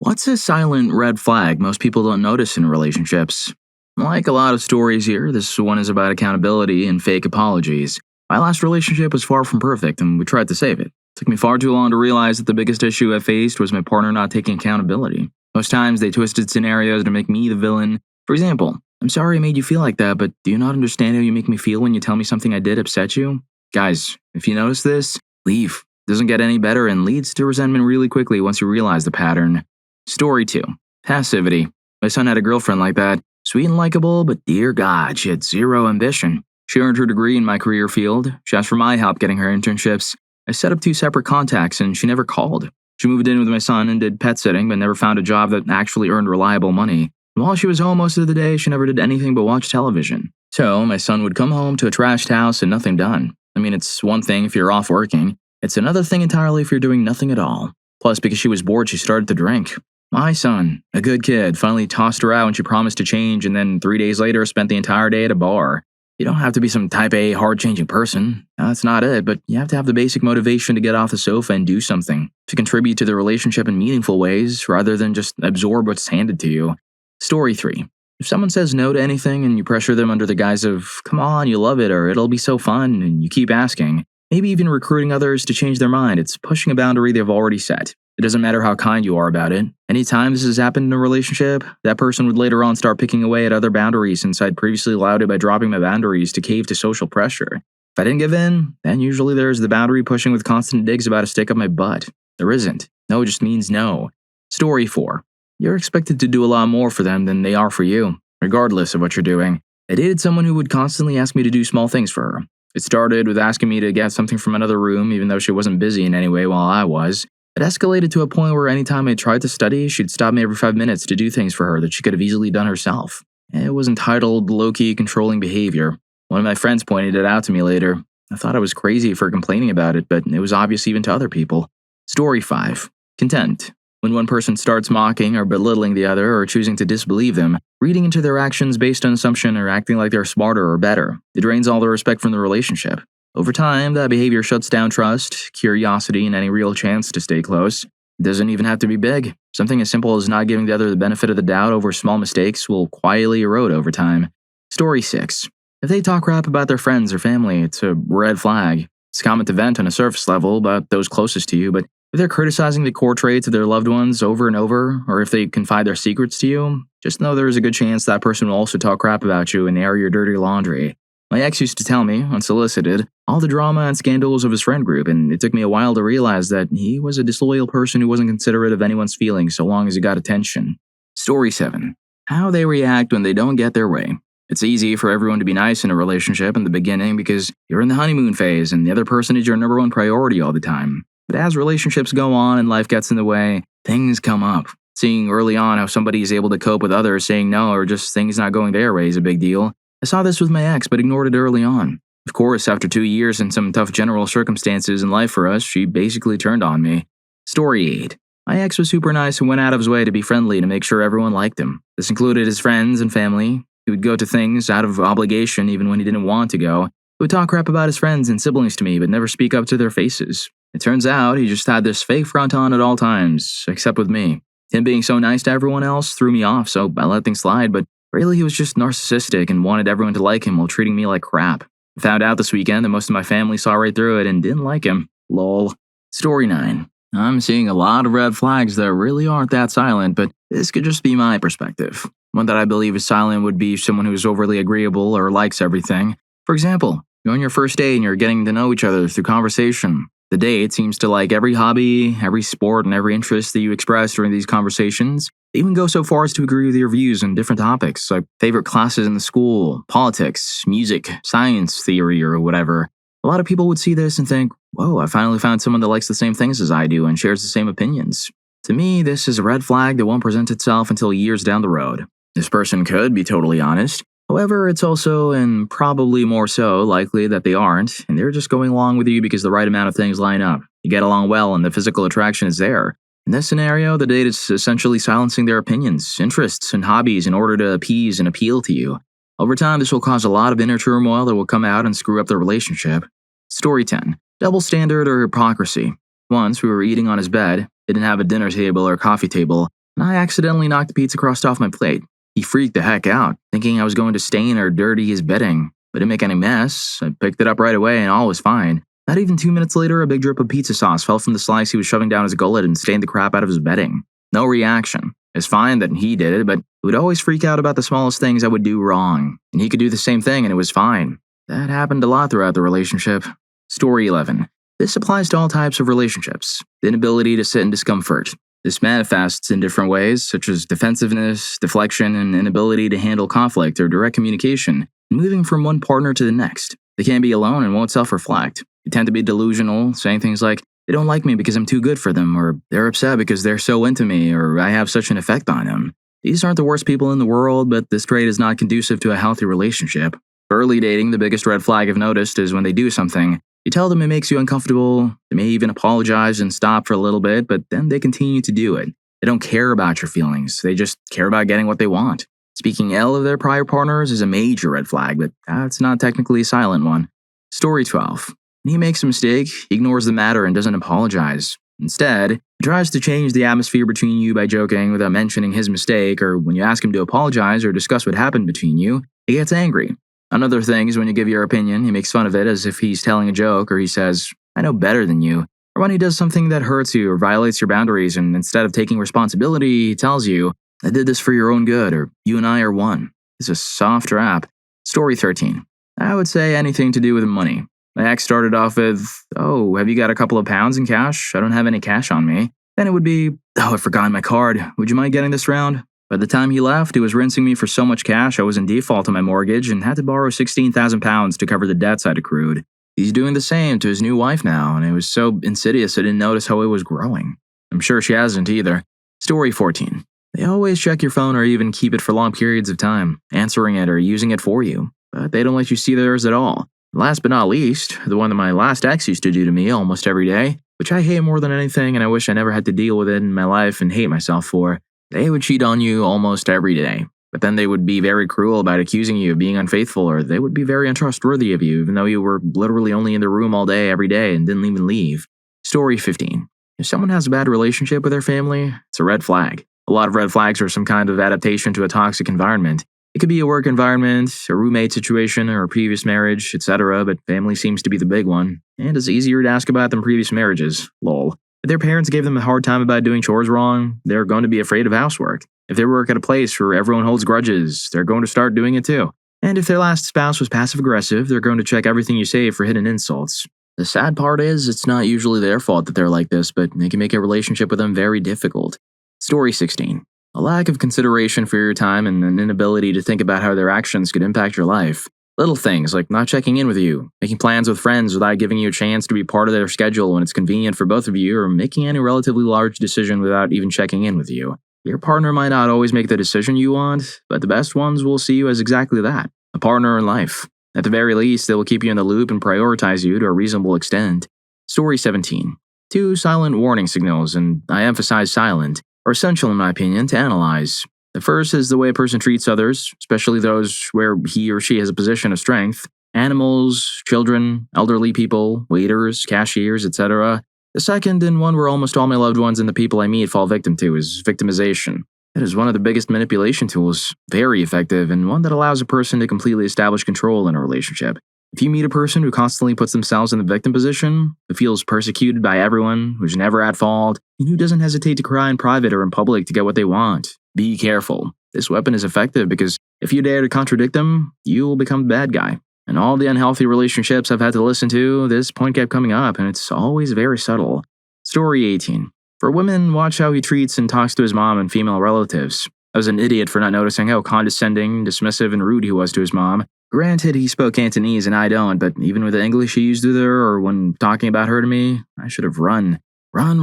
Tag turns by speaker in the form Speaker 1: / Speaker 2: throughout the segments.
Speaker 1: What's a silent red flag most people don't notice in relationships? Like a lot of stories here, this one is about accountability and fake apologies. My last relationship was far from perfect, and we tried to save it. It took me far too long to realize that the biggest issue I faced was my partner not taking accountability. Most times, they twisted scenarios to make me the villain. For example, "I'm sorry I made you feel like that, but do you not understand how you make me feel when you tell me something I did upset you?" Guys, if you notice this, leave. It doesn't get any better and leads to resentment really quickly once you realize the pattern. Story 2. Passivity. My son had a girlfriend like that. Sweet and likable, but dear God, she had zero ambition. She earned her degree in my career field. She asked for my help getting her internships. I set up 2 separate contacts and she never called. She moved in with my son and did pet sitting, but never found a job that actually earned reliable money. And while she was home most of the day, she never did anything but watch television. So my son would come home to a trashed house and nothing done. I mean, it's one thing if you're off working. It's another thing entirely if you're doing nothing at all. Plus, because she was bored, she started to drink. My son, a good kid, finally tossed her out when she promised to change and then 3 days later spent the entire day at a bar. You don't have to be some type A hard-changing person. That's not it, but you have to have the basic motivation to get off the sofa and do something, to contribute to the relationship in meaningful ways rather than just absorb what's handed to you. Story 3. If someone says no to anything and you pressure them under the guise of, "Come on, you love it," or "It'll be so fun," and you keep asking, maybe even recruiting others to change their mind, it's pushing a boundary they've already set. It doesn't matter how kind you are about it. Anytime this has happened in a relationship, that person would later on start picking away at other boundaries since I'd previously allowed it by dropping my boundaries to cave to social pressure. If I didn't give in, then usually there's the boundary pushing with constant digs about a stick up my butt. There isn't. No just means no. Story 4. You're expected to do a lot more for them than they are for you, regardless of what you're doing. I dated someone who would constantly ask me to do small things for her. It started with asking me to get something from another room even though she wasn't busy in any way while I was. It escalated to a point where anytime I tried to study, she'd stop me every 5 minutes to do things for her that she could have easily done herself. It was entitled low-key controlling behavior. One of my friends pointed it out to me later. I thought I was crazy for complaining about it, but it was obvious even to other people. Story 5. Contempt. When one person starts mocking or belittling the other or choosing to disbelieve them, reading into their actions based on assumption or acting like they're smarter or better, it drains all the respect from the relationship. Over time, that behavior shuts down trust, curiosity, and any real chance to stay close. It doesn't even have to be big. Something as simple as not giving the other the benefit of the doubt over small mistakes will quietly erode over time. Story 6. If they talk crap about their friends or family, it's a red flag. It's a common event on a surface level about those closest to you, but if they're criticizing the core traits of their loved ones over and over, or if they confide their secrets to you, just know there's a good chance that person will also talk crap about you and air your dirty laundry. My ex used to tell me, unsolicited, all the drama and scandals of his friend group, and it took me a while to realize that he was a disloyal person who wasn't considerate of anyone's feelings so long as he got attention. Story 7. How they react when they don't get their way. It's easy for everyone to be nice in a relationship in the beginning because you're in the honeymoon phase and the other person is your number one priority all the time. But as relationships go on and life gets in the way, things come up. Seeing early on how somebody is able to cope with others saying no or just things not going their way is a big deal. I saw this with my ex, but ignored it early on. Of course, after 2 years and some tough general circumstances in life for us, she basically turned on me. Story 8. My ex was super nice and went out of his way to be friendly to make sure everyone liked him. This included his friends and family. He would go to things out of obligation even when he didn't want to go. He would talk crap about his friends and siblings to me, but never speak up to their faces. It turns out he just had this fake front on at all times, except with me. Him being so nice to everyone else threw me off, so I let things slide, but really, he was just narcissistic and wanted everyone to like him while treating me like crap. I found out this weekend that most of my family saw right through it and didn't like him. Lol. Story 9. I'm seeing a lot of red flags that really aren't that silent, but this could just be my perspective. One that I believe is silent would be someone who's overly agreeable or likes everything. For example, you're on your first date and you're getting to know each other through conversation. The date seems to like every hobby, every sport, and every interest that you express during these conversations. They even go so far as to agree with your views on different topics, like favorite classes in the school, politics, music, science theory, or whatever. A lot of people would see this and think, whoa, I finally found someone that likes the same things as I do and shares the same opinions. To me, this is a red flag that won't present itself until years down the road. This person could be totally honest. However, it's also, and probably more so, likely that they aren't, and they're just going along with you because the right amount of things line up. You get along well and the physical attraction is there. In this scenario, the date is essentially silencing their opinions, interests, and hobbies in order to appease and appeal to you. Over time, this will cause a lot of inner turmoil that will come out and screw up the relationship. Story 10. Double standard or hypocrisy. Once, we were eating on his bed, didn't have a dinner table or coffee table. and I accidentally knocked the pizza crust off my plate. He freaked the heck out, thinking I was going to stain or dirty his bedding. I didn't make any mess. I picked it up right away and all was fine. Not even 2 minutes later, a big drip of pizza sauce fell from the slice he was shoving down his gullet and stained the crap out of his bedding. No reaction. It's fine that he did it, but he would always freak out about the smallest things I would do wrong, and he could do the same thing and it was fine. That happened a lot throughout the relationship. Story 11. This applies to all types of relationships. The inability to sit in discomfort. This manifests in different ways, such as defensiveness, deflection, and inability to handle conflict or direct communication, moving from one partner to the next. They can't be alone and won't self-reflect. They tend to be delusional, saying things like, they don't like me because I'm too good for them, or they're upset because they're so into me, or I have such an effect on them. These aren't the worst people in the world, but this trait is not conducive to a healthy relationship. For early dating, the biggest red flag I've noticed is when they do something, you tell them it makes you uncomfortable, they may even apologize and stop for a little bit, but then they continue to do it. They don't care about your feelings, they just care about getting what they want. Speaking ill of their prior partners is a major red flag, but that's not technically a silent one. Story 12. When he makes a mistake, he ignores the matter and doesn't apologize. Instead, he tries to change the atmosphere between you by joking without mentioning his mistake, or when you ask him to apologize or discuss what happened between you, he gets angry. Another thing is when you give your opinion, he makes fun of it as if he's telling a joke, or he says, I know better than you. Or when he does something that hurts you or violates your boundaries, and instead of taking responsibility, he tells you, I did this for your own good, or you and I are one. It's a soft rap. Story 13. I would say anything to do with money. My ex started off with, oh, have you got a couple of pounds in cash? I don't have any cash on me. Then it would be, oh, I forgot my card. Would you mind getting this round? By the time he left, he was rinsing me for so much cash I was in default on my mortgage and had to borrow £16,000 to cover the debts I'd accrued. He's doing the same to his new wife now, and it was so insidious I didn't notice how it was growing. I'm sure she hasn't either. Story 14. They always check your phone or even keep it for long periods of time, answering it or using it for you, but they don't let you see theirs at all. Last but not least, the one that my last ex used to do to me almost every day, which I hate more than anything and I wish I never had to deal with it in my life and hate myself for. They would cheat on you almost every day, but then they would be very cruel about accusing you of being unfaithful, or they would be very untrustworthy of you even though you were literally only in the room all day every day and didn't even leave. Story 15. If someone has a bad relationship with their family, it's a red flag. A lot of red flags are some kind of adaptation to a toxic environment. It could be a work environment, a roommate situation, or a previous marriage, etc., but family seems to be the big one, and it's easier to ask about than previous marriages, lol. If their parents gave them a hard time about doing chores wrong, they're going to be afraid of housework. If they work at a place where everyone holds grudges, they're going to start doing it too. And if their last spouse was passive-aggressive, they're going to check everything you say for hidden insults. The sad part is, it's not usually their fault that they're like this, but they can make a relationship with them very difficult. Story 16. A lack of consideration for your time and an inability to think about how their actions could impact your life. Little things like not checking in with you, making plans with friends without giving you a chance to be part of their schedule when it's convenient for both of you, or making any relatively large decision without even checking in with you. Your partner might not always make the decision you want, but the best ones will see you as exactly that, a partner in life. At the very least, they will keep you in the loop and prioritize you to a reasonable extent. Story 17. 2 silent warning signals, and I emphasize silent, are essential in my opinion to analyze. The first is the way a person treats others, especially those where he or she has a position of strength. Animals, children, elderly people, waiters, cashiers, etc. The second, and one where almost all my loved ones and the people I meet fall victim to, is victimization. It is one of the biggest manipulation tools, very effective, and one that allows a person to completely establish control in a relationship. If you meet a person who constantly puts themselves in the victim position, who feels persecuted by everyone, who's never at fault, and who doesn't hesitate to cry in private or in public to get what they want, be careful. This weapon is effective because if you dare to contradict them, you will become the bad guy. In all the unhealthy relationships I've had to listen to, this point kept coming up, and it's always very subtle. Story 18. For women, watch how he treats and talks to his mom and female relatives. I was an idiot for not noticing how condescending, dismissive, and rude he was to his mom. Granted, he spoke Cantonese and I don't, but even with the English he used with her or when talking about her to me, I should have run. Run.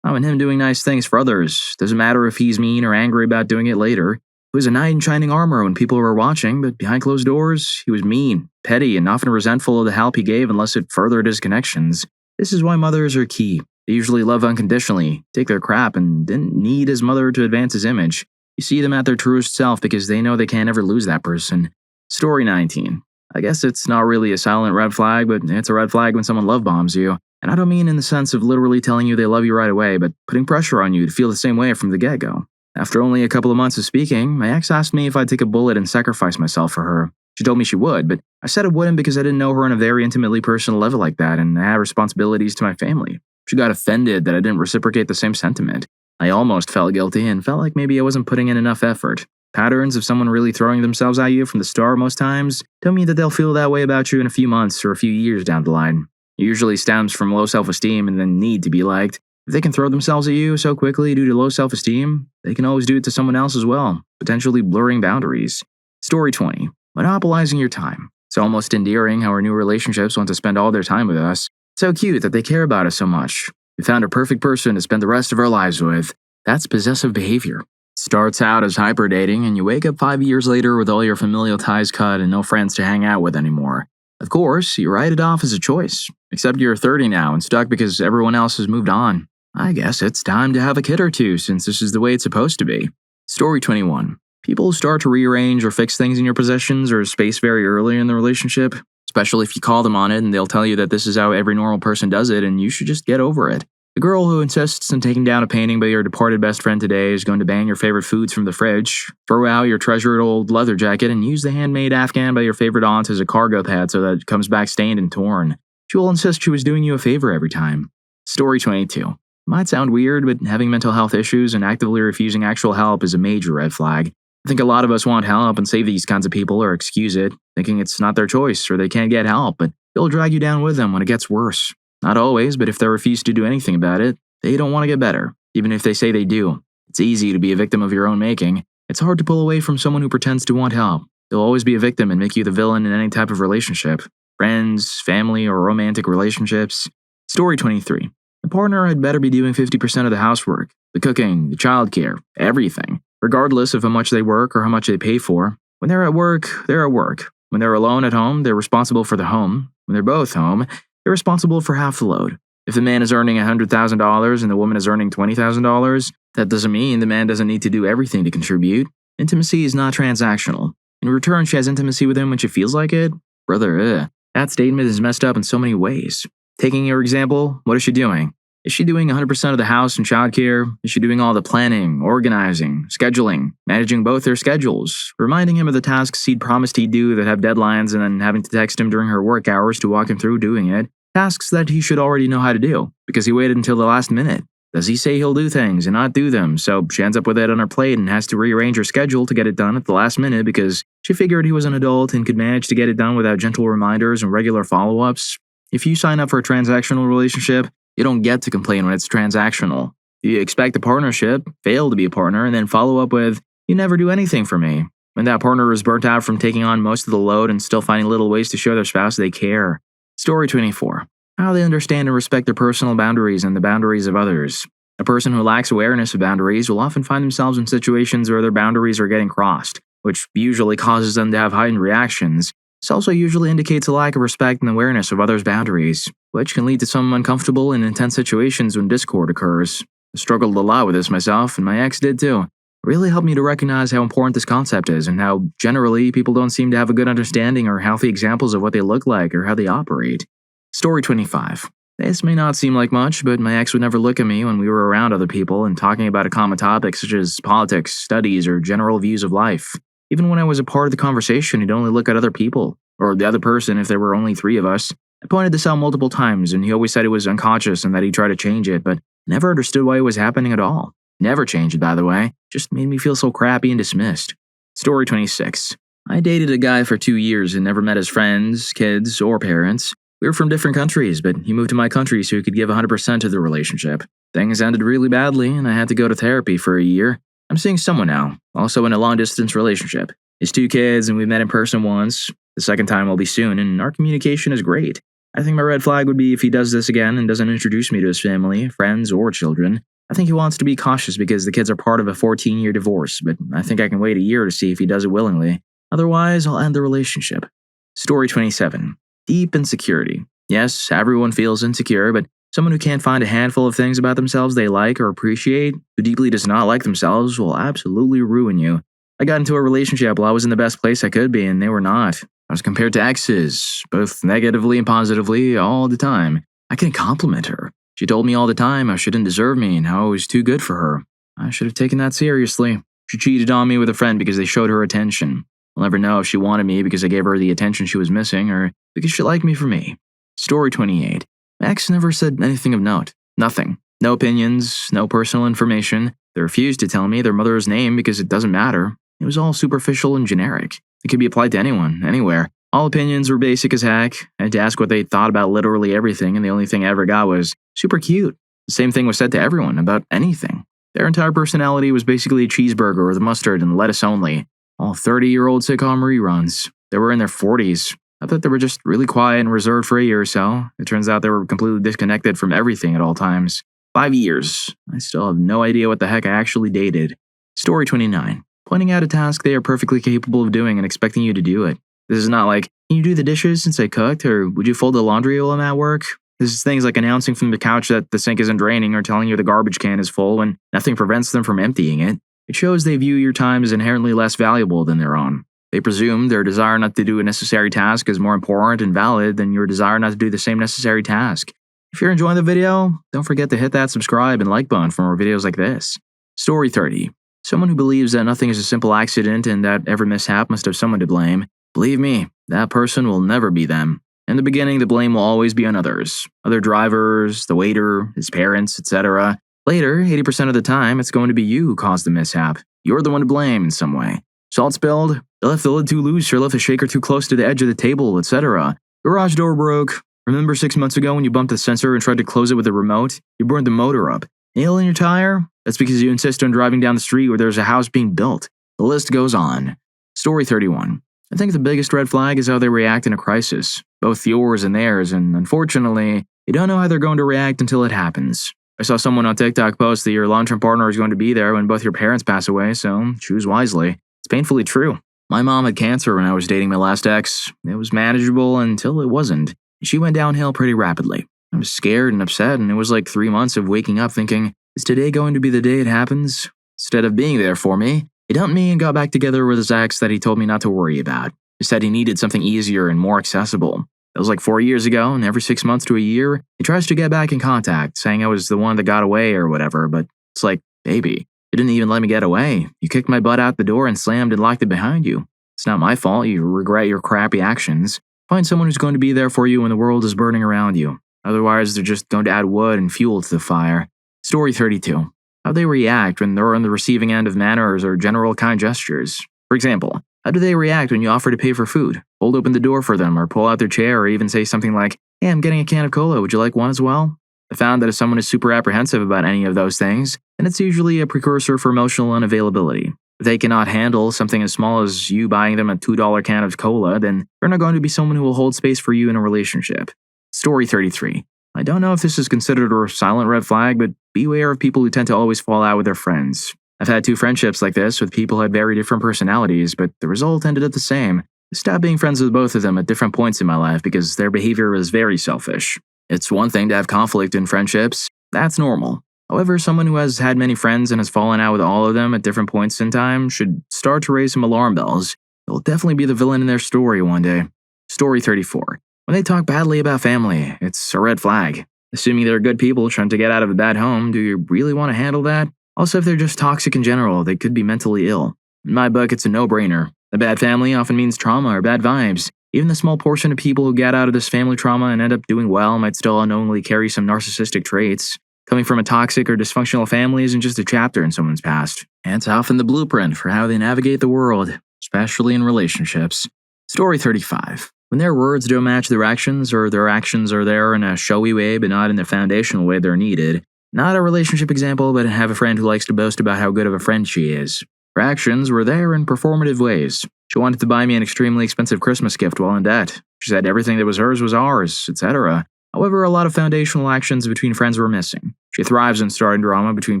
Speaker 1: I want him doing nice things for others. Doesn't matter if he's mean or angry about doing it later. He was a knight in shining armor when people were watching, but behind closed doors, he was mean, petty, and often resentful of the help he gave unless it furthered his connections. This is why mothers are key. They usually love unconditionally, take their crap, and didn't need his mother to advance his image. You see them at their truest self because they know they can't ever lose that person. Story 19. I guess it's not really a silent red flag, but it's a red flag when someone love bombs you. And I don't mean in the sense of literally telling you they love you right away, but putting pressure on you to feel the same way from the get-go. After only a couple of months of speaking, my ex asked me if I'd take a bullet and sacrifice myself for her. She told me she would, but I said I wouldn't because I didn't know her on a very intimately personal level like that, and I had responsibilities to my family. She got offended that I didn't reciprocate the same sentiment. I almost felt guilty and felt like maybe I wasn't putting in enough effort. Patterns of someone really throwing themselves at you from the start most times don't mean that they'll feel that way about you in a few months or a few years down the line. It usually stems from low self-esteem and the need to be liked. If they can throw themselves at you so quickly due to low self-esteem, they can always do it to someone else as well, potentially blurring boundaries. Story 20. Monopolizing your time. It's almost endearing how our new relationships want to spend all their time with us. It's so cute that they care about us so much. We found a perfect person to spend the rest of our lives with. That's possessive behavior. It starts out as hyper-dating, and you wake up 5 years later with all your familial ties cut and no friends to hang out with anymore. Of course, you write it off as a choice, except you're 30 now and stuck because everyone else has moved on. I guess it's time to have a kid or two since this is the way it's supposed to be. Story 21. People start to rearrange or fix things in your possessions or space very early in the relationship, especially if you call them on it and they'll tell you that this is how every normal person does it and you should just get over it. The girl who insists on taking down a painting by your departed best friend today is going to ban your favorite foods from the fridge, throw out your treasured old leather jacket, and use the handmade Afghan by your favorite aunt as a cargo pad so that it comes back stained and torn. She will insist she was doing you a favor every time. Story 22. Might sound weird, but having mental health issues and actively refusing actual help is a major red flag. I think a lot of us want help and save these kinds of people or excuse it, thinking it's not their choice or they can't get help, but they'll drag you down with them when it gets worse. Not always, but if they refuse to do anything about it, they don't want to get better, even if they say they do. It's easy to be a victim of your own making. It's hard to pull away from someone who pretends to want help. They'll always be a victim and make you the villain in any type of relationship. Friends, family, or romantic relationships. Story 23. The partner had better be doing 50% of the housework, the cooking, the childcare, everything, regardless of how much they work or how much they pay for. When they're at work, they're at work. When they're alone at home, they're responsible for the home. When they're both home, they're responsible for half the load. If the man is earning $100,000 and the woman is earning $20,000, that doesn't mean the man doesn't need to do everything to contribute. Intimacy is not transactional. In return, she has intimacy with him when she feels like it? Brother, that statement is messed up in so many ways. Taking your example, what is she doing? Is she doing 100% of the house and childcare? Is she doing all the planning, organizing, scheduling, managing both their schedules, reminding him of the tasks he'd promised he'd do that have deadlines and then having to text him during her work hours to walk him through doing it? Tasks that he should already know how to do, because he waited until the last minute. Does he say he'll do things and not do them, so she ends up with it on her plate and has to rearrange her schedule to get it done at the last minute because she figured he was an adult and could manage to get it done without gentle reminders and regular follow-ups? If you sign up for a transactional relationship, you don't get to complain when it's transactional. You expect a partnership, fail to be a partner, and then follow up with, "You never do anything for me." When that partner is burnt out from taking on most of the load and still finding little ways to show their spouse they care. Story 24. How they understand and respect their personal boundaries and the boundaries of others. A person who lacks awareness of boundaries will often find themselves in situations where their boundaries are getting crossed, which usually causes them to have heightened reactions. This also usually indicates a lack of respect and awareness of others' boundaries, which can lead to some uncomfortable and intense situations when discord occurs. I struggled a lot with this myself, and my ex did too. It really helped me to recognize how important this concept is and how, generally, people don't seem to have a good understanding or healthy examples of what they look like or how they operate. Story 25. This may not seem like much, but my ex would never look at me when we were around other people and talking about a common topic such as politics, studies, or general views of life. Even when I was a part of the conversation, he'd only look at other people, or the other person if there were only 3 of us. I pointed this out multiple times, and he always said it was unconscious and that he'd try to change it, but never understood why it was happening at all. Never changed it, by the way. Just made me feel so crappy and dismissed. Story 26. I dated a guy for 2 years and never met his friends, kids, or parents. We were from different countries, but he moved to my country so he could give 100% to the relationship. Things ended really badly, and I had to go to therapy for a year. I'm seeing someone now, also in a long-distance relationship. He has 2 kids, and we met in person once. The second time will be soon, and our communication is great. I think my red flag would be if he does this again and doesn't introduce me to his family, friends, or children. I think he wants to be cautious because the kids are part of a 14-year divorce, but I think I can wait a year to see if he does it willingly. Otherwise, I'll end the relationship. Story 27. Deep insecurity. Yes, everyone feels insecure, but someone who can't find a handful of things about themselves they like or appreciate, who deeply does not like themselves, will absolutely ruin you. I got into a relationship while I was in the best place I could be, and they were not. I was compared to exes, both negatively and positively, all the time. I can compliment her. She told me all the time how she didn't deserve me and how I was too good for her. I should have taken that seriously. She cheated on me with a friend because they showed her attention. I'll never know if she wanted me because I gave her the attention she was missing or because she liked me for me. Story 28. My ex never said anything of note. Nothing. No opinions, no personal information. They refused to tell me their mother's name because it doesn't matter. It was all superficial and generic. It could be applied to anyone, anywhere. All opinions were basic as heck. I had to ask what they thought about literally everything, and the only thing I ever got was super cute. The same thing was said to everyone about anything. Their entire personality was basically a cheeseburger with mustard and lettuce only. All 30-year-old sitcom reruns. They were in their 40s. I thought they were just really quiet and reserved for a year or so. It turns out they were completely disconnected from everything at all times. 5 years. I still have no idea what the heck I actually dated. Story 29. Pointing out a task they are perfectly capable of doing and expecting you to do it. This is not like, can you do the dishes since I cooked, or would you fold the laundry while I'm at work? This is things like announcing from the couch that the sink isn't draining or telling you the garbage can is full when nothing prevents them from emptying it. It shows they view your time as inherently less valuable than their own. They presume their desire not to do a necessary task is more important and valid than your desire not to do the same necessary task. If you're enjoying the video, don't forget to hit that subscribe and like button for more videos like this. Story 30. Someone who believes that nothing is a simple accident and that every mishap must have someone to blame. Believe me, that person will never be them. In the beginning, the blame will always be on others. Other drivers, the waiter, his parents, etc. Later, 80% of the time, it's going to be you who caused the mishap. You're the one to blame in some way. Salt spilled, they left the lid too loose or left the shaker too close to the edge of the table, etc. Garage door broke. Remember 6 months ago when you bumped the sensor and tried to close it with a remote? You burned the motor up. Nail in your tire? That's because you insist on driving down the street where there's a house being built. The list goes on. Story 31. I think the biggest red flag is how they react in a crisis, both yours and theirs, and unfortunately, you don't know how they're going to react until it happens. I saw someone on TikTok post that your long-term partner is going to be there when both your parents pass away, so choose wisely. It's painfully true. My mom had cancer when I was dating my last ex. It was manageable until it wasn't. She went downhill pretty rapidly. I was scared and upset, and it was like 3 months of waking up thinking, is today going to be the day it happens? Instead of being there for me, he dumped me and got back together with his ex that he told me not to worry about. He said he needed something easier and more accessible. That was like 4 years ago, and every 6 months to a year, he tries to get back in contact, saying I was the one that got away or whatever, but it's like, baby, you didn't even let me get away. You kicked my butt out the door and slammed and locked it behind you. It's not my fault you regret your crappy actions. Find someone who's going to be there for you when the world is burning around you. Otherwise, they're just going to add wood and fuel to the fire. Story 32. How they react when they're on the receiving end of manners or general kind gestures. For example, how do they react when you offer to pay for food, hold open the door for them, or pull out their chair, or even say something like, hey, I'm getting a can of cola, would you like one as well? I found that if someone is super apprehensive about any of those things, then it's usually a precursor for emotional unavailability. If they cannot handle something as small as you buying them a $2 can of cola, then they're not going to be someone who will hold space for you in a relationship. Story 33. I don't know if this is considered a silent red flag, but beware of people who tend to always fall out with their friends. I've had 2 friendships like this with people who had very different personalities, but the result ended up the same. I stopped being friends with both of them at different points in my life because their behavior was very selfish. It's one thing to have conflict in friendships. That's normal. However, someone who has had many friends and has fallen out with all of them at different points in time should start to raise some alarm bells. They'll definitely be the villain in their story one day. Story 34. When they talk badly about family, it's a red flag. Assuming they're good people trying to get out of a bad home, do you really want to handle that? Also, if they're just toxic in general, they could be mentally ill. In my book, it's a no-brainer. A bad family often means trauma or bad vibes. Even the small portion of people who get out of this family trauma and end up doing well might still unknowingly carry some narcissistic traits. Coming from a toxic or dysfunctional family isn't just a chapter in someone's past. And it's often the blueprint for how they navigate the world, especially in relationships. Story 35. When their words don't match their actions, or their actions are there in a showy way but not in the foundational way they're needed. Not a relationship example, but have a friend who likes to boast about how good of a friend she is. Her actions were there in performative ways. She wanted to buy me an extremely expensive Christmas gift while in debt. She said everything that was hers was ours, etc. However, a lot of foundational actions between friends were missing. She thrives on starting drama between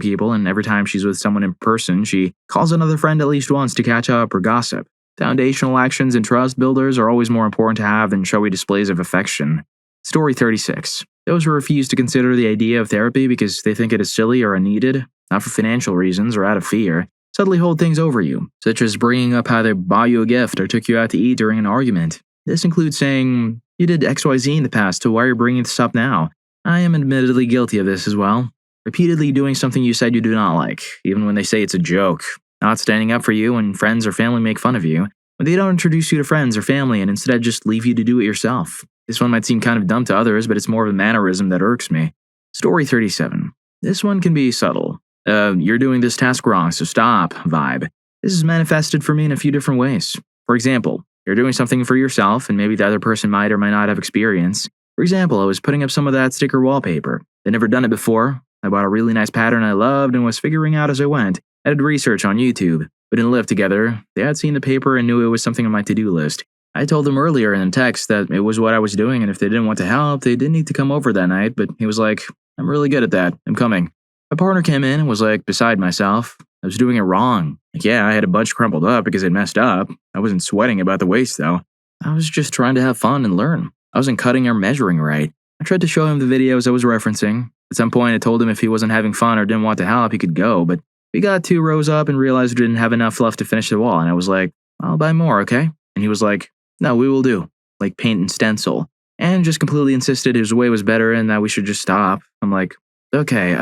Speaker 1: people, and every time she's with someone in person, she calls another friend at least once to catch up or gossip. Foundational actions and trust builders are always more important to have than showy displays of affection. Story 36. Those who refuse to consider the idea of therapy because they think it is silly or unneeded, not for financial reasons or out of fear, suddenly hold things over you, such as bringing up how they bought you a gift or took you out to eat during an argument. This includes saying, you did XYZ in the past, so why are you bringing this up now? I am admittedly guilty of this as well. Repeatedly doing something you said you do not like, even when they say it's a joke. Not standing up for you when friends or family make fun of you. When they don't introduce you to friends or family and instead just leave you to do it yourself. This one might seem kind of dumb to others, but it's more of a mannerism that irks me. Story 37. This one can be subtle. You're doing this task wrong, so stop vibe. This is manifested for me in a few different ways. For example, you're doing something for yourself and maybe the other person might or might not have experience. For example, I was putting up some of that sticker wallpaper. I'd never done it before. I bought a really nice pattern I loved and was figuring out as I went. I did research on YouTube. We didn't live together. They had seen the paper and knew it was something on my to-do list. I told them earlier in the text that it was what I was doing and if they didn't want to help, they didn't need to come over that night, but he was like, I'm really good at that. I'm coming. My partner came in and was like beside myself. I was doing it wrong. Like, yeah, I had a bunch crumpled up because it messed up. I wasn't sweating about the waste though. I was just trying to have fun and learn. I wasn't cutting or measuring right. I tried to show him the videos I was referencing. At some point, I told him if he wasn't having fun or didn't want to help, he could go, but we got 2 rows up and realized we didn't have enough left to finish the wall, and I was like, I'll buy more, okay? And he was like, no, we will do. Like paint and stencil. And just completely insisted his way was better and that we should just stop. I'm like, okay,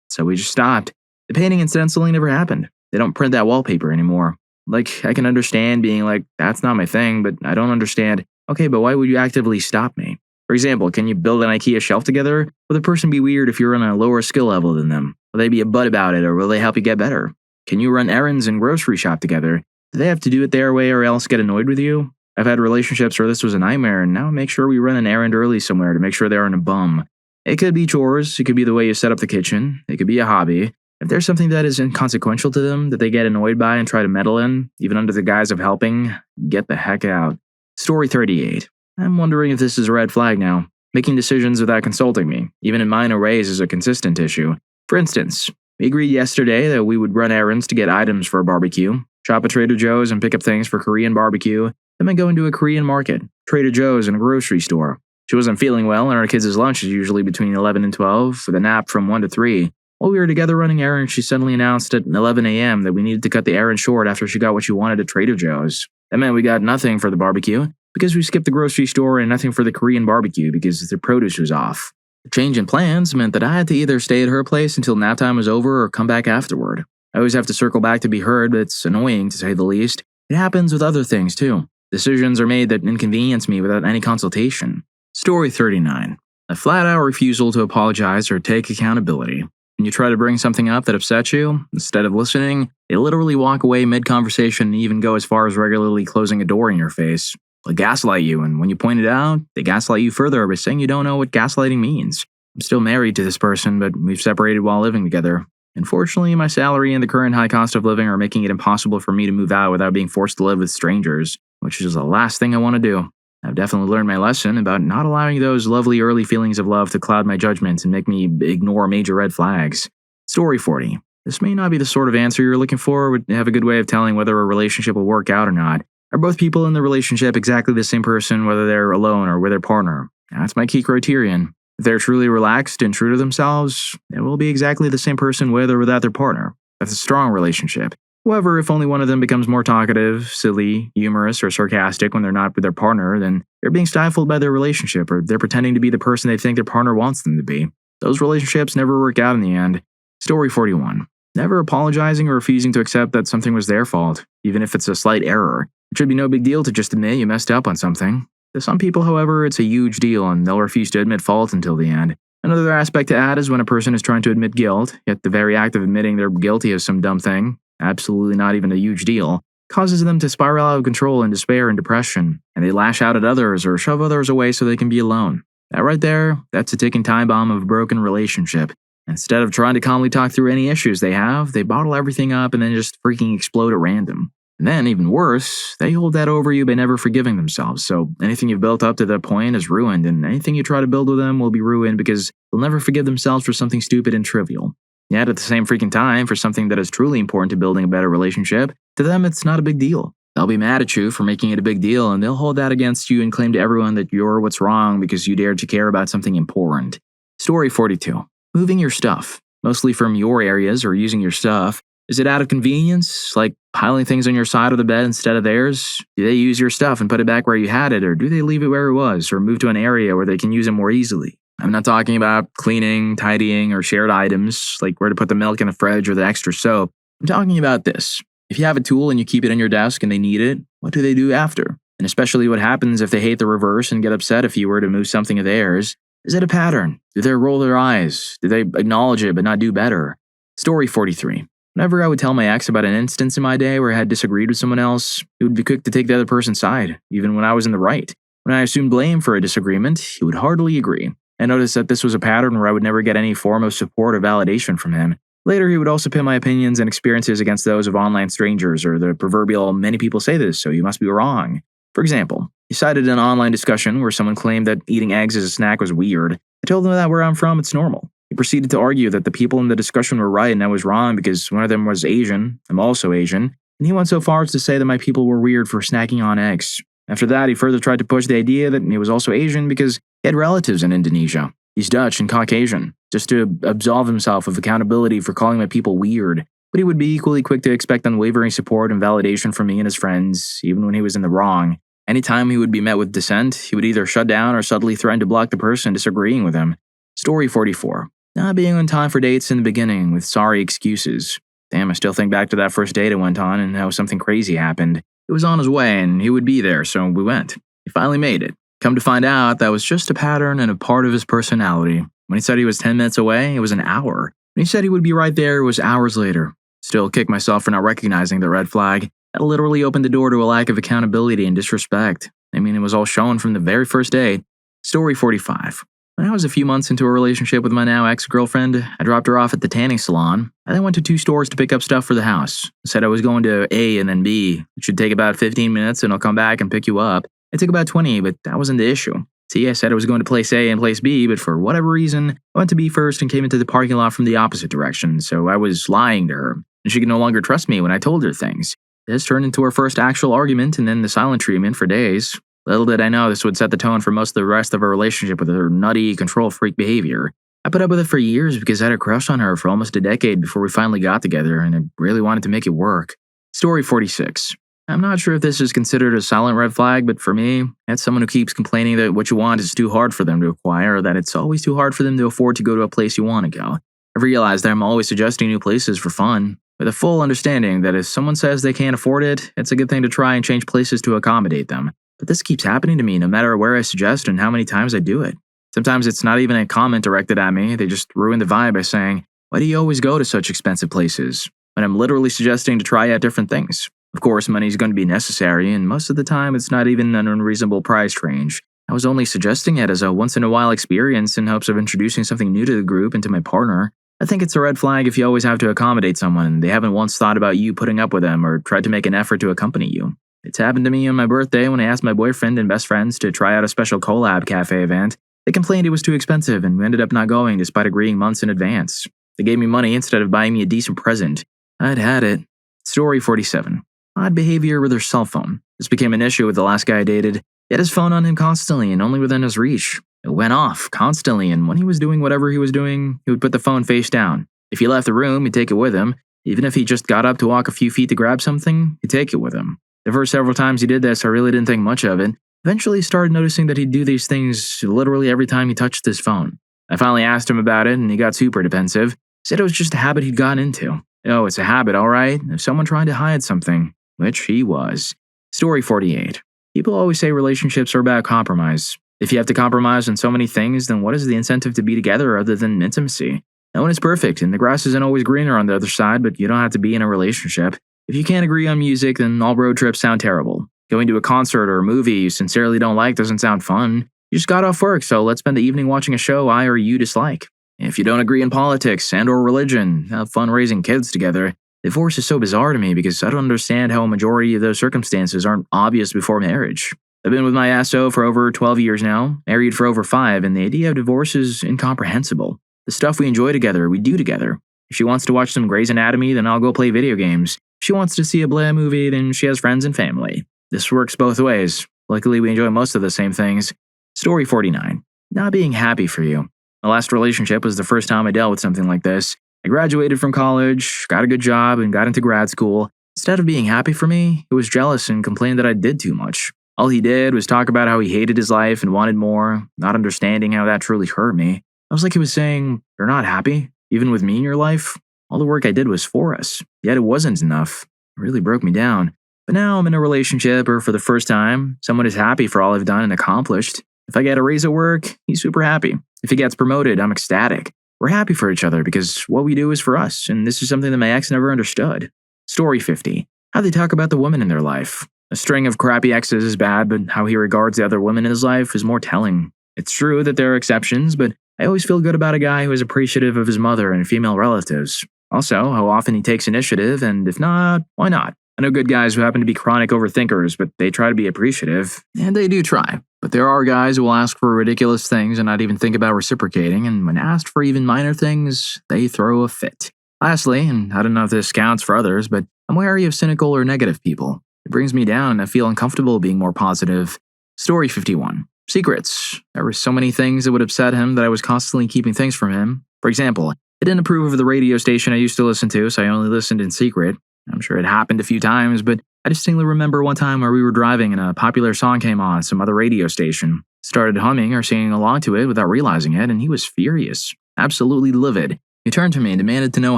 Speaker 1: so we just stopped. The painting and stenciling never happened. They don't print that wallpaper anymore. Like, I can understand being like, that's not my thing, but I don't understand, okay, but why would you actively stop me? For example, can you build an IKEA shelf together? Will the person be weird if you're on a lower skill level than them? Will they be a butt about it or will they help you get better? Can you run errands and grocery shop together? Do they have to do it their way or else get annoyed with you? I've had relationships where this was a nightmare and now I make sure we run an errand early somewhere to make sure they aren't a bum. It could be chores, it could be the way you set up the kitchen, it could be a hobby. If there's something that is inconsequential to them that they get annoyed by and try to meddle in, even under the guise of helping, get the heck out. Story 38. I'm wondering if this is a red flag now. Making decisions without consulting me, even in minor ways, is a consistent issue. For instance, we agreed yesterday that we would run errands to get items for a barbecue, shop at Trader Joe's and pick up things for Korean barbecue, then go into a Korean market, Trader Joe's, and a grocery store. She wasn't feeling well, and our kids' lunch is usually between 11 and 12, with a nap from 1 to 3. While we were together running errands, she suddenly announced at 11 a.m. that we needed to cut the errand short after she got what she wanted at Trader Joe's. That meant we got nothing for the barbecue, because we skipped the grocery store, and nothing for the Korean barbecue because the produce was off. The change in plans meant that I had to either stay at her place until nap time was over or come back afterward. I always have to circle back to be heard, but it's annoying to say the least. It happens with other things too. Decisions are made that inconvenience me without any consultation. Story 39. A flat-out refusal to apologize or take accountability. When you try to bring something up that upsets you, instead of listening, they literally walk away mid-conversation and even go as far as regularly closing a door in your face. They'll gaslight you, and when you point it out, they gaslight you further by saying you don't know what gaslighting means. I'm still married to this person, but we've separated while living together. Unfortunately, my salary and the current high cost of living are making it impossible for me to move out without being forced to live with strangers, which is the last thing I want to do. I've definitely learned my lesson about not allowing those lovely early feelings of love to cloud my judgment and make me ignore major red flags. Story 40. This may not be the sort of answer you're looking for, but have a good way of telling whether a relationship will work out or not. Are both people in the relationship exactly the same person, whether they're alone or with their partner? That's my key criterion. If they're truly relaxed and true to themselves, they will be exactly the same person with or without their partner. That's a strong relationship. However, if only one of them becomes more talkative, silly, humorous, or sarcastic when they're not with their partner, then they're being stifled by their relationship, or they're pretending to be the person they think their partner wants them to be. Those relationships never work out in the end. Story 41. Never apologizing or refusing to accept that something was their fault, even if it's a slight error. It should be no big deal to just admit you messed up on something. To some people, however, it's a huge deal and they'll refuse to admit fault until the end. Another aspect to add is when a person is trying to admit guilt, yet the very act of admitting they're guilty of some dumb thing, absolutely not even a huge deal, causes them to spiral out of control in despair and depression, and they lash out at others or shove others away so they can be alone. That right there, that's a ticking time bomb of a broken relationship. Instead of trying to calmly talk through any issues they have, they bottle everything up and then just freaking explode at random. And then, even worse, they hold that over you by never forgiving themselves, so anything you've built up to that point is ruined, and anything you try to build with them will be ruined because they'll never forgive themselves for something stupid and trivial. Yet at the same freaking time, for something that is truly important to building a better relationship, to them it's not a big deal. They'll be mad at you for making it a big deal, and they'll hold that against you and claim to everyone that you're what's wrong because you dared to care about something important. Story 42. Moving your stuff, mostly from your areas or using your stuff. Is it out of convenience, like piling things on your side of the bed instead of theirs? Do they use your stuff and put it back where you had it, or do they leave it where it was, or move to an area where they can use it more easily? I'm not talking about cleaning, tidying, or shared items, like where to put the milk in the fridge or the extra soap. I'm talking about this. If you have a tool and you keep it on your desk and they need it, what do they do after? And especially what happens if they hate the reverse and get upset if you were to move something of theirs. Is it a pattern? Do they roll their eyes? Do they acknowledge it but not do better? Story 43. Whenever I would tell my ex about an instance in my day where I had disagreed with someone else, he would be quick to take the other person's side, even when I was in the right. When I assumed blame for a disagreement, he would heartily agree. I noticed that this was a pattern where I would never get any form of support or validation from him. Later, he would also pit my opinions and experiences against those of online strangers, or the proverbial "many people say this, so you must be wrong." For example, he cited an online discussion where someone claimed that eating eggs as a snack was weird. I told him that where I'm from, it's normal. He proceeded to argue that the people in the discussion were right and I was wrong because one of them was Asian, I'm also Asian, and he went so far as to say that my people were weird for snacking on eggs. After that, he further tried to push the idea that he was also Asian because he had relatives in Indonesia. He's Dutch and Caucasian, just to absolve himself of accountability for calling my people weird. But he would be equally quick to expect unwavering support and validation from me and his friends, even when he was in the wrong. Anytime he would be met with dissent, he would either shut down or subtly threaten to block the person disagreeing with him. Story 44. Not being on time for dates in the beginning with sorry excuses. Damn, I still think back to that first date I went on and how something crazy happened. It was on his way and he would be there, so we went. He finally made it. Come to find out, that was just a pattern and a part of his personality. When he said he was 10 minutes away, it was an hour. When he said he would be right there, it was hours later. Still kick myself for not recognizing the red flag. That literally opened the door to a lack of accountability and disrespect. I mean, it was all shown from the very first day. Story 45. When I was a few months into a relationship with my now ex-girlfriend, I dropped her off at the tanning salon. I then went to 2 stores to pick up stuff for the house. I said I was going to A and then B. It should take about 15 minutes and I'll come back and pick you up. It took about 20, but that wasn't the issue. See, I said I was going to place A and place B, but for whatever reason, I went to B first and came into the parking lot from the opposite direction, so I was lying to her, and she could no longer trust me when I told her things. This turned into our first actual argument and then the silent treatment for days. Little did I know this would set the tone for most of the rest of our relationship with her nutty, control freak behavior. I put up with it for years because I had a crush on her for almost a decade before we finally got together, and I really wanted to make it work. Story 46. I'm not sure if this is considered a silent red flag, but for me, that's someone who keeps complaining that what you want is too hard for them to acquire, or that it's always too hard for them to afford to go to a place you want to go. I've realized that I'm always suggesting new places for fun, with a full understanding that if someone says they can't afford it, it's a good thing to try and change places to accommodate them. But this keeps happening to me no matter where I suggest and how many times I do it. Sometimes it's not even a comment directed at me, they just ruin the vibe by saying, "Why do you always go to such expensive places?" When I'm literally suggesting to try out different things. Of course, money is going to be necessary, and most of the time it's not even an unreasonable price range. I was only suggesting it as a once-in-a-while experience in hopes of introducing something new to the group and to my partner. I think it's a red flag if you always have to accommodate someone and they haven't once thought about you putting up with them or tried to make an effort to accompany you. It's happened to me on my birthday when I asked my boyfriend and best friends to try out a special collab cafe event. They complained it was too expensive and we ended up not going despite agreeing months in advance. They gave me money instead of buying me a decent present. I'd had it. Story 47. Odd behavior with her cell phone. This became an issue with the last guy I dated. He had his phone on him constantly and only within his reach. It went off constantly, and when he was doing whatever he was doing, he would put the phone face down. If he left the room, he'd take it with him. Even if he just got up to walk a few feet to grab something, he'd take it with him. The first several times he did this, I really didn't think much of it. Eventually, he started noticing that he'd do these things literally every time he touched his phone. I finally asked him about it, and he got super defensive. He said it was just a habit he'd gotten into. Oh, it's a habit, alright, of someone trying to hide something. Which he was. Story 48. People always say relationships are about compromise. If you have to compromise on so many things, then what is the incentive to be together other than intimacy? No one is perfect, and the grass isn't always greener on the other side, but you don't have to be in a relationship. If you can't agree on music, then all road trips sound terrible. Going to a concert or a movie you sincerely don't like doesn't sound fun. You just got off work, so let's spend the evening watching a show I or you dislike. If you don't agree in politics and or religion, have fun raising kids together. Divorce is so bizarre to me because I don't understand how a majority of those circumstances aren't obvious before marriage. I've been with my SO for over 12 years now, married for over 5, and the idea of divorce is incomprehensible. The stuff we enjoy together, we do together. If she wants to watch some Grey's Anatomy, then I'll go play video games. If she wants to see a Blair movie, then she has friends and family. This works both ways. Luckily, we enjoy most of the same things. Story 49. Not being happy for you. My last relationship was the first time I dealt with something like this. I graduated from college, got a good job, and got into grad school. Instead of being happy for me, it was jealous and complained that I did too much. All he did was talk about how he hated his life and wanted more, not understanding how that truly hurt me. I was like he was saying, "You're not happy, even with me in your life? All the work I did was for us, yet it wasn't enough." It really broke me down. But now I'm in a relationship, or for the first time, someone is happy for all I've done and accomplished. If I get a raise at work, he's super happy. If he gets promoted, I'm ecstatic. We're happy for each other because what we do is for us, and this is something that my ex never understood. Story 50. How they talk about the women in their life. A string of crappy exes is bad, but how he regards the other women in his life is more telling. It's true that there are exceptions, but I always feel good about a guy who is appreciative of his mother and female relatives. Also, how often he takes initiative, and if not, why not? I know good guys who happen to be chronic overthinkers, but they try to be appreciative. And they do try. But there are guys who will ask for ridiculous things and not even think about reciprocating, and when asked for even minor things, they throw a fit. Lastly, and I don't know if this counts for others, but I'm wary of cynical or negative people. It brings me down and I feel uncomfortable being more positive. Story 51. Secrets. There were so many things that would upset him that I was constantly keeping things from him. For example, I didn't approve of the radio station I used to listen to, so I only listened in secret. I'm sure it happened a few times, but I distinctly remember one time where we were driving and a popular song came on some other radio station. Started humming or singing along to it without realizing it, and he was furious. Absolutely livid. He turned to me and demanded to know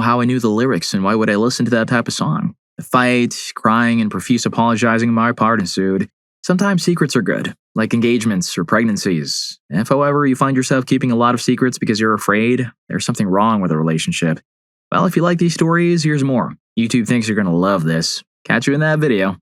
Speaker 1: how I knew the lyrics and why would I listen to that type of song. A fight, crying, and profuse apologizing on my part ensued. Sometimes secrets are good, like engagements or pregnancies. If, however, you find yourself keeping a lot of secrets because you're afraid, there's something wrong with a relationship. Well, if you like these stories, here's more. YouTube thinks you're going to love this. Catch you in that video.